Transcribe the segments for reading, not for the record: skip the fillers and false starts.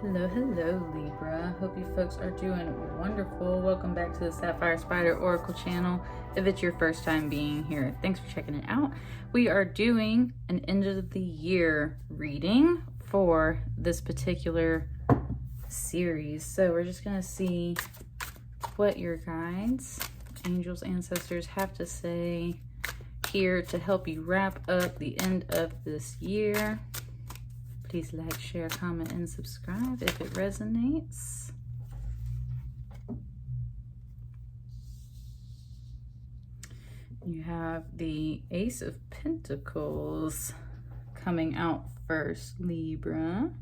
Hello, hello, Libra. Hope you folks are doing wonderful. Welcome back to the Sapphire Spider Oracle channel. If it's your first time being here, thanks for checking it out. We are doing an end of the year reading for this particular series. So we're just going to see what your guides, angels, ancestors have to say here to help you wrap up the end of this year. Please like, share, comment, and subscribe if it resonates. You have the Ace of Pentacles coming out first, Libra.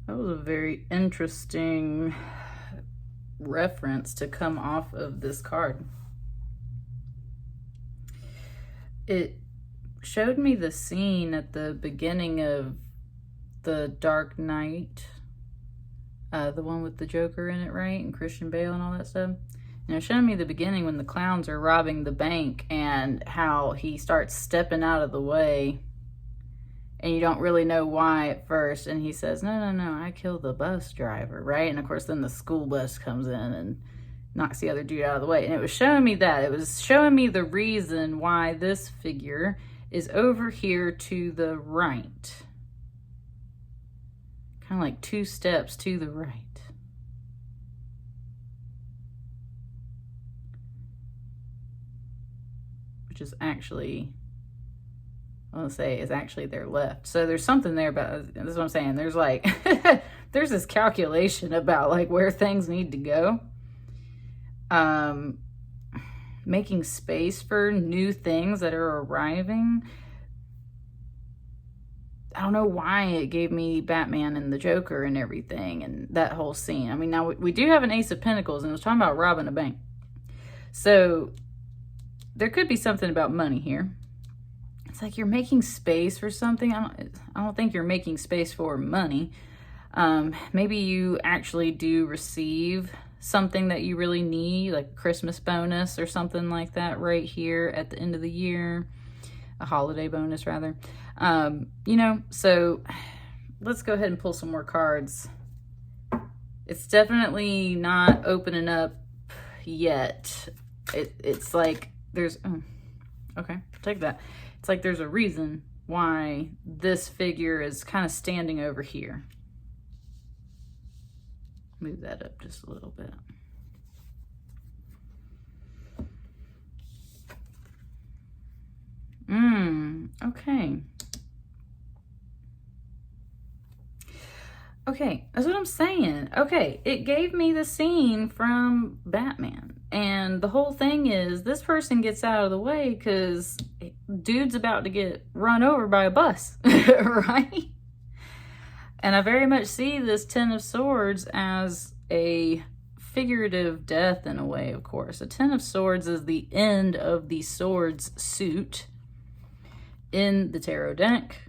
That was a very interesting reference to come off of this card. It showed me the scene at the beginning of The Dark Knight, the one with the Joker in it, right? And Christian Bale and all that stuff. And it showed me the beginning when the clowns are robbing the bank and how he starts stepping out of the way. And you don't really know why at first. And he says, no, I killed the bus driver, right? And of course, then the school bus comes in and knocks the other dude out of the way. And it was showing me that. It was showing me the reason why this figure is over here to the right. Kind of like 2 steps to the right. Which is actually... I want to say is actually their left. So there's something there about, this is what I'm saying. There's like, there's this calculation about like where things need to go. Making space for new things that are arriving. I don't know why it gave me Batman and the Joker and everything and that whole scene. I mean, now we do have an Ace of Pentacles and it was talking about robbing a bank. So there could be something about money here. It's like you're making space for something. I don't think you're making space for money. Maybe you actually do receive something that you really need, like a Christmas bonus or something like that right here at the end of the year. A holiday bonus, rather. You know, so let's go ahead and pull some more cards. It's definitely not opening up yet. It's like there's... Oh, okay, take that. It's like there's a reason why this figure is kind of standing over here. Move that up just a little bit. Okay. Okay, that's what I'm saying. Okay, it gave me the scene from Batman. And the whole thing is this person gets out of the way because dude's about to get run over by a bus, right? And I very much see this 10 of Swords as a figurative death in a way, of course. A 10 of Swords is the end of the Swords suit in the tarot deck.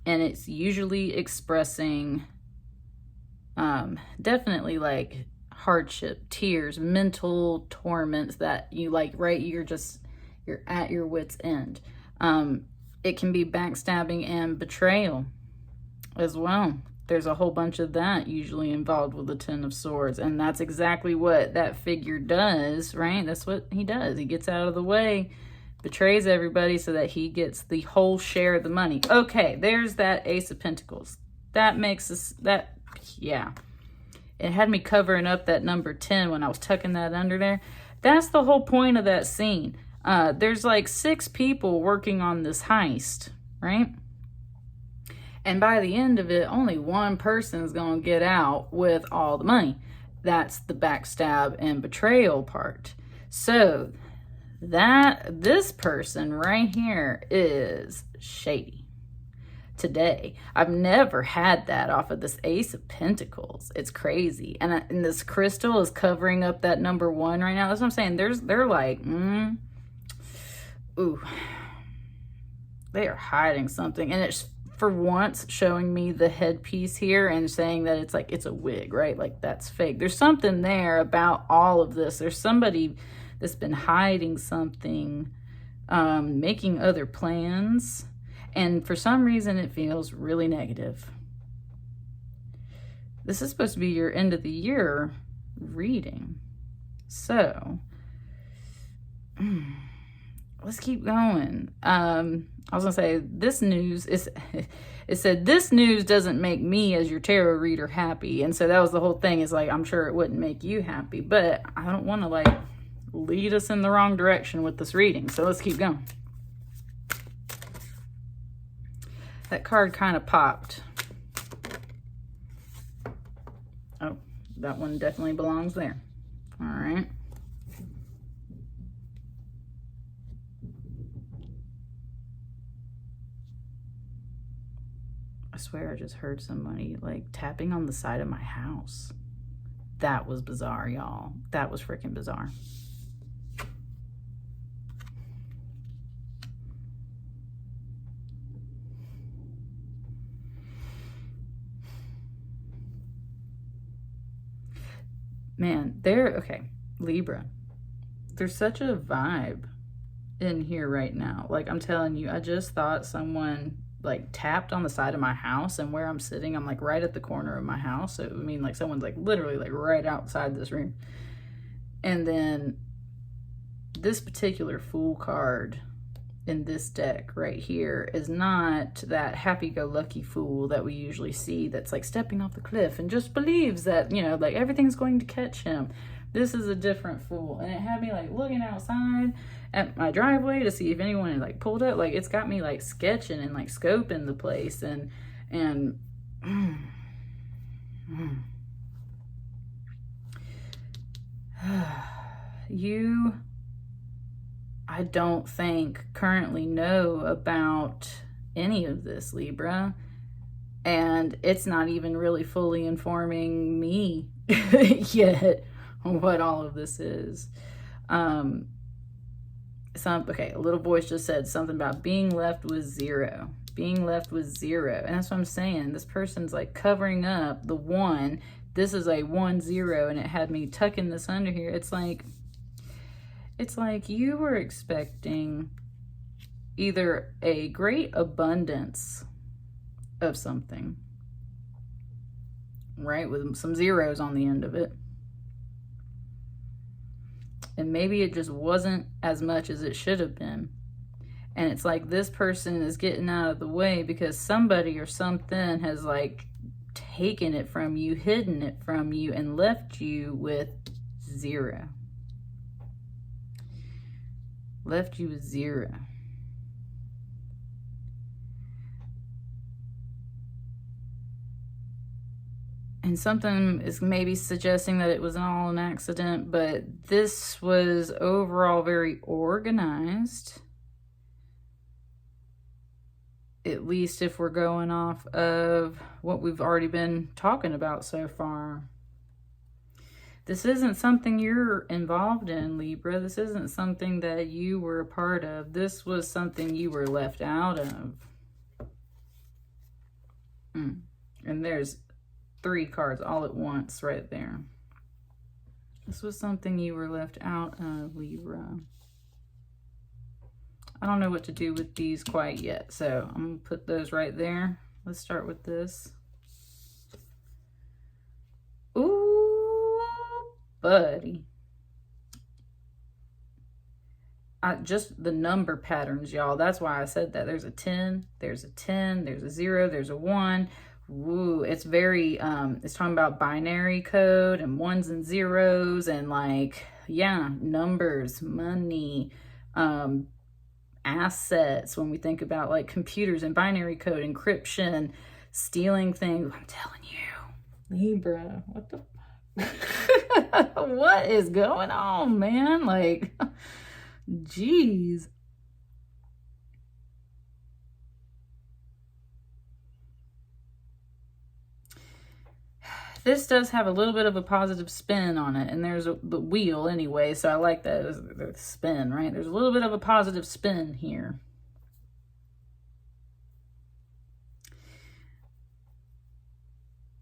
And it's usually expressing definitely like hardship, tears, mental torments that you like, right? You're at your wit's end. It can be backstabbing and betrayal as well. There's a whole bunch of that usually involved with the 10 of Swords. And that's exactly what that figure does, right? That's what he does. He gets out of the way, betrays everybody so that he gets the whole share of the money. Okay, there's that Ace of Pentacles. That makes us, yeah. It had me covering up that number 10 when I was tucking that under there. That's the whole point of that scene. There's like 6 people working on this heist, right? And by the end of it, only one person is going to get out with all the money. That's the backstab and betrayal part. So this person right here is shady. Today, I've never had that off of this Ace of Pentacles. It's crazy. And this crystal is covering up that number 1 right now. That's what I'm saying. They're like, ooh. They are hiding something. And it's for once showing me the headpiece here and saying that it's like, it's a wig, right? Like that's fake. There's something there about all of this. There's somebody that's been hiding something, making other plans. And for some reason, it feels really negative. This is supposed to be your end of the year reading. So, let's keep going. I was gonna say, this news is, it said, this news doesn't make me as your tarot reader happy. And so that was the whole thing, is like, I'm sure it wouldn't make you happy, but I don't want to like lead us in the wrong direction with this reading. So let's keep going. That card kind of popped. Oh, that one definitely belongs there. All right. I swear I just heard somebody like tapping on the side of my house. That was bizarre, y'all. That was freaking bizarre. Man, okay, Libra. There's such a vibe in here right now. Like, I'm telling you, I just thought someone like tapped on the side of my house, and where I'm sitting, I'm like right at the corner of my house. So I mean, like someone's like literally like right outside this room. And then this particular Fool card in this deck right here is not that happy-go-lucky fool that we usually see that's like stepping off the cliff and just believes that, you know, like everything's going to catch him. This is a different fool, and it had me like looking outside at my driveway to see if anyone had like pulled up. Like, it's got me like sketching and like scoping the place, and you, I don't think, currently know about any of this, Libra, and it's not even really fully informing me yet on what all of this is. Okay, a little voice just said something about being left with zero. Being left with zero. And that's what I'm saying. This person's like covering up the one. This is a 1-0, and it had me tucking this under here. It's like you were expecting either a great abundance of something, right, with some zeros on the end of it. And maybe it just wasn't as much as it should have been. And it's like this person is getting out of the way because somebody or something has like taken it from you, hidden it from you, and left you with zero. Left you with zero. And something is maybe suggesting that it was all an accident, but this was overall very organized. At least if we're going off of what we've already been talking about so far. This isn't something you're involved in, Libra. This isn't something that you were a part of. This was something you were left out of. And there's 3 cards all at once right there. This was something you were left out of, Libra. I don't know what to do with these quite yet, so I'm going to put those right there. Let's start with this. Ooh, buddy. Just the number patterns, y'all. That's why I said that. There's a 10, there's a 10, there's a 0, there's a 1. Woo, it's very, it's talking about binary code and 1s and 0s and like, yeah, numbers, money, assets. When we think about like computers and binary code, encryption, stealing things. I'm telling you, Libra, what the fuck? What is going on, man? Like, geez. This does have a little bit of a positive spin on it, and there's the wheel anyway, so I like that as the spin, right? There's a little bit of a positive spin here.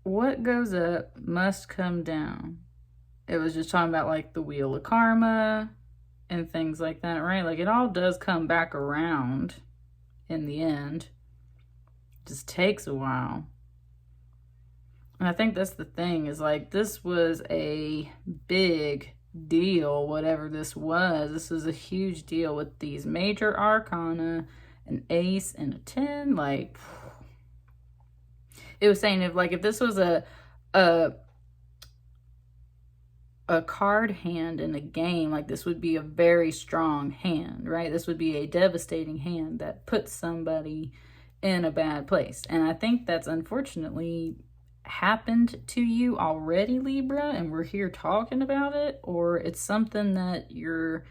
what goes up must come down. It was just talking about like the wheel of karma and things like that, right? Like it all does come back around in the end. It just takes a while. And I think that's the thing, is like this was a big deal, whatever this was. This was a huge deal with these major arcana, an ace and a 10. Like it was saying if this was a card hand in a game, like this would be a very strong hand, right? This would be a devastating hand that puts somebody in a bad place. And I think that's unfortunately happened to you already, Libra, and we're here talking about it, or it's something that you're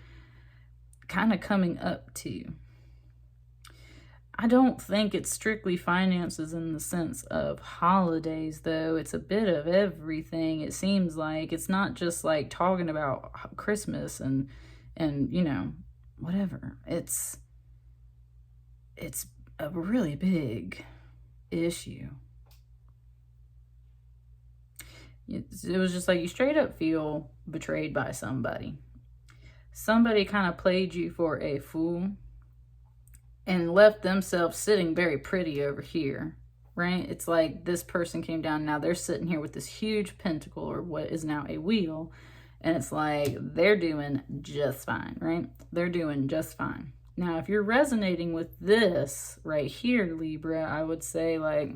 kind of coming up to. I don't think it's strictly finances in the sense of holidays, though. It's a bit of everything. It seems like it's not just like talking about Christmas and you know, whatever. It's a really big issue. It was just like you straight up feel betrayed by somebody. Somebody kind of played you for a fool and left themselves sitting very pretty over here, right? It's like this person came down, now they're sitting here with this huge pentacle, or what is now a wheel, and it's like they're doing just fine, right? They're doing just fine. Now, if you're resonating with this right here, Libra, I would say like,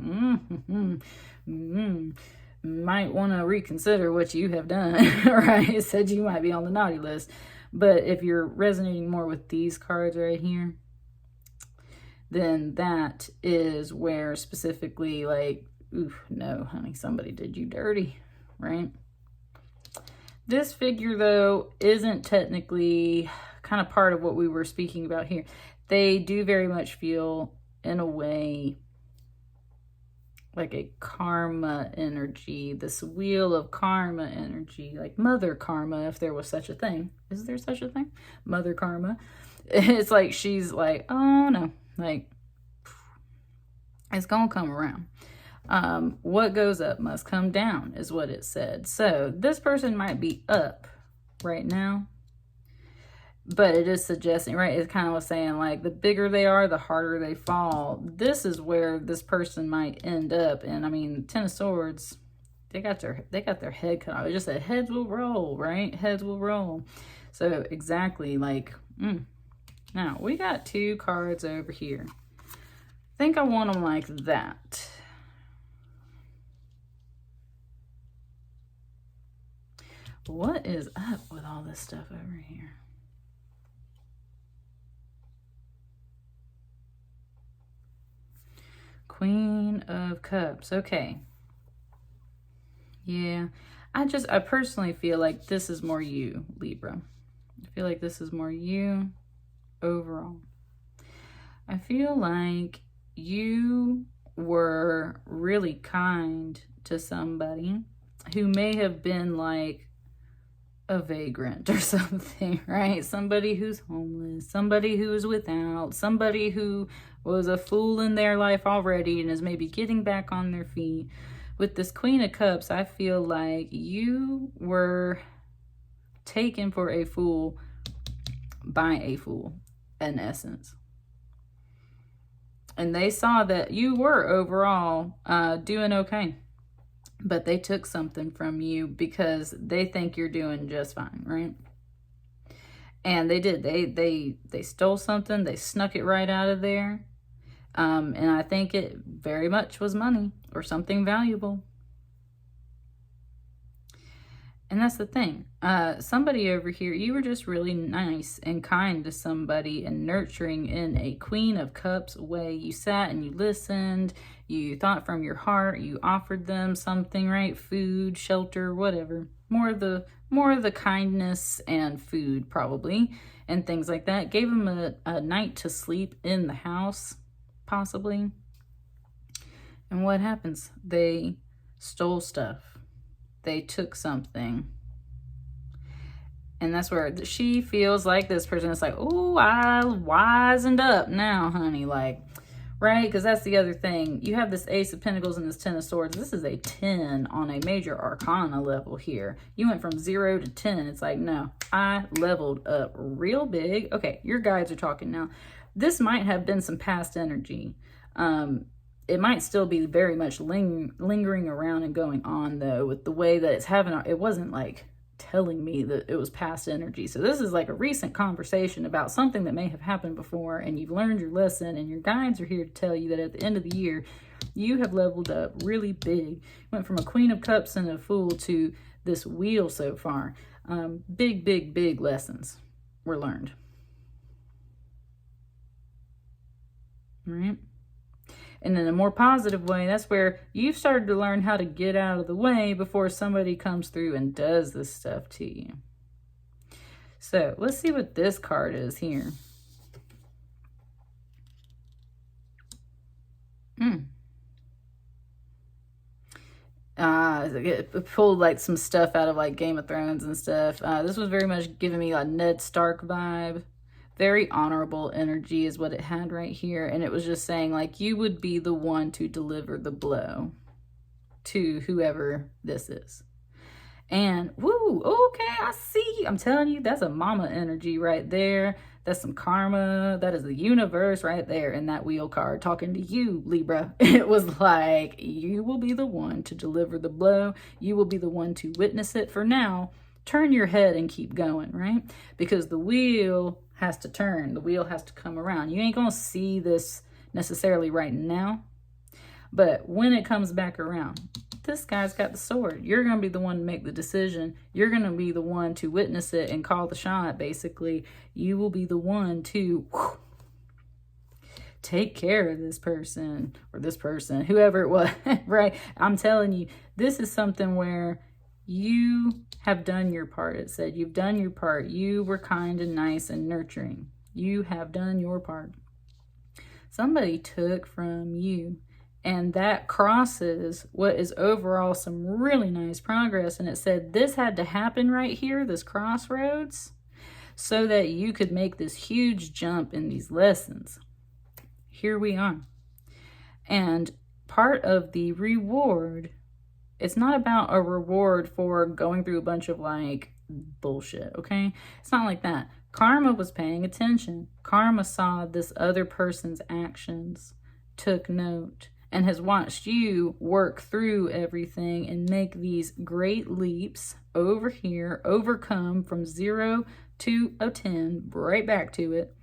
might want to reconsider what you have done, right? It said you might be on the naughty list. But if you're resonating more with these cards right here, then that is where specifically like, oof, no, honey, somebody did you dirty, right? This figure, though, isn't technically kind of part of what we were speaking about here. They do very much feel, in a way, like a karma energy, this wheel of karma energy, like mother karma, if there was such a thing. Is there such a thing? Mother karma. It's like she's like, oh no, like it's gonna come around. What goes up must come down is what it said. So this person might be up right now, but it is suggesting, right? It kind of was saying like the bigger they are, the harder they fall. This is where this person might end up. And I mean, Ten of Swords, they got their head cut off. It just said heads will roll, right? Heads will roll. So exactly like, Now we got two cards over here. I think I want them like that. What is up with all this stuff over here? Queen of Cups. Okay. Yeah. I personally feel like this is more you, Libra. I feel like this is more you overall. I feel like you were really kind to somebody who may have been like a vagrant or something, right? Somebody who's homeless, somebody who is without, somebody who was a fool in their life already and is maybe getting back on their feet. With this Queen of Cups, I feel like you were taken for a fool by a fool, in essence. And they saw that you were overall doing okay. But they took something from you because they think you're doing just fine, right? And they did. They stole something. They snuck it right out of there. And I think it very much was money or something valuable. And that's the thing. Somebody over here, you were just really nice and kind to somebody and nurturing in a Queen of Cups way. You sat and you listened. You thought from your heart. You offered them something, right? Food, shelter, whatever. More of the kindness and food, probably, and things like that. Gave them a night to sleep in the house, possibly. And what happens? They stole stuff. They took something. And that's where she feels like this person is like, oh, I wisened up now, honey. Like, right? Because that's the other thing. You have this Ace of Pentacles and this Ten of Swords. This is a 10 on a major arcana level here. You went from 0 to 10. It's like, no, I leveled up real big. Okay, your guides are talking now. This might have been some past energy. It might still be very much lingering around and going on, though, with the way that it's having, it wasn't like telling me that it was past energy. So this is like a recent conversation about something that may have happened before, and you've learned your lesson, and your guides are here to tell you that at the end of the year, you have leveled up really big. Went from a Queen of Cups and a Fool to this Wheel so far. Big, big, big lessons were learned. All right. And in a more positive way, that's where you've started to learn how to get out of the way before somebody comes through and does this stuff to you. So let's see what this card is here. It pulled like some stuff out of like Game of Thrones and stuff. This was very much giving me a Ned Stark vibe. Very honorable energy is what it had right here. And it was just saying like you would be the one to deliver the blow to whoever this is. And woo, okay, I see. I'm telling you, that's a mama energy right there. That's some karma. That is the universe right there in that wheel card talking to you, Libra. It was like, you will be the one to deliver the blow. You will be the one to witness it. For now, turn your head and keep going, right? Because the wheel has to turn. The wheel has to come around. You ain't going to see this necessarily right now. But when it comes back around, this guy's got the sword. You're going to be the one to make the decision. You're going to be the one to witness it and call the shot, basically. You will be the one to take care of this person or this person, whoever it was, right? I'm telling you, this is something where you have done your part. It said you've done your part. You were kind and nice and nurturing. You have done your part. Somebody took from you. And that crosses what is overall some really nice progress. And it said this had to happen right here, this crossroads, so that you could make this huge jump in these lessons. Here we are. And part of the reward, it's not about a reward for going through a bunch of like bullshit, okay? It's not like that. Karma was paying attention. Karma saw this other person's actions, took note, and has watched you work through everything and make these great leaps over here, overcome from 0 to a 10, right back to it.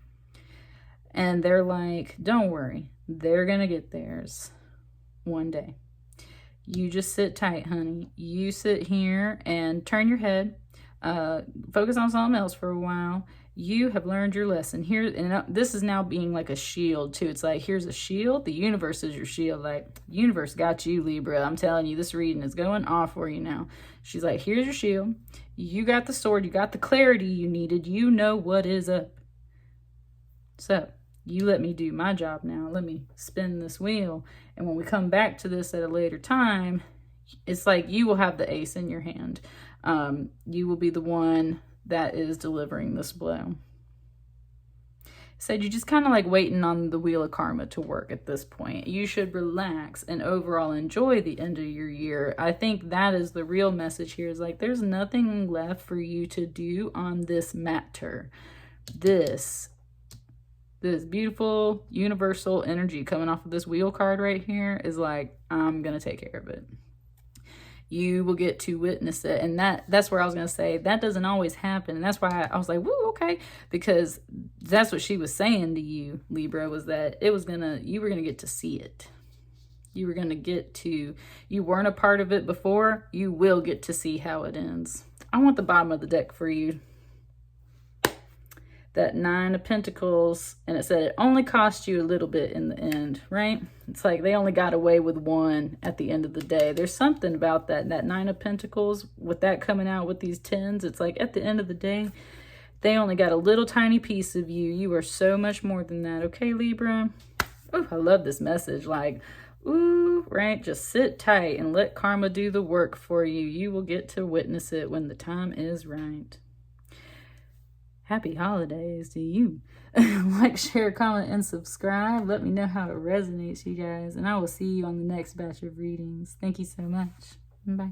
And they're like, don't worry, they're going to get theirs one day. You just sit tight, honey. You sit here and turn your head, focus on something else for a while. You have learned your lesson here, and this is now being like a shield too. It's like, here's a shield. The universe is your shield. Like, universe got you, Libra. I'm telling you, this reading is going off for you now. She's like, here's your shield. You got the sword. You got the clarity you needed. You know what is up. So you let me do my job now. Let me spin this wheel. And when we come back to this at a later time, it's like you will have the ace in your hand. You will be the one that is delivering this blow. Said you're just kind of like waiting on the wheel of karma to work at this point. You should relax and overall enjoy the end of your year. I think that is the real message here, is like there's nothing left for you to do on this matter. This beautiful universal energy coming off of this wheel card right here is like, I'm gonna take care of it. You will get to witness it. And that's where I was going to say, that doesn't always happen. And that's why I was like, woo, okay. Because that's what she was saying to you, Libra, was that you were going to get to see it. You were going to get to, you weren't a part of it before, you will get to see how it ends. I want the bottom of the deck for you. That 9 of Pentacles, and it said it only cost you a little bit in the end, right? It's like they only got away with 1 at the end of the day. There's something about that 9 of Pentacles, with that coming out with these 10s, it's like at the end of the day, they only got a little tiny piece of you. You are so much more than that, okay, Libra? Oh, I love this message. Like, ooh, right? Just sit tight and let karma do the work for you. You will get to witness it when the time is right. happy holidays to you. Like, share, comment, and subscribe. Let me know how it resonates, you guys. And I will see you on the next batch of readings. Thank you so much. Bye.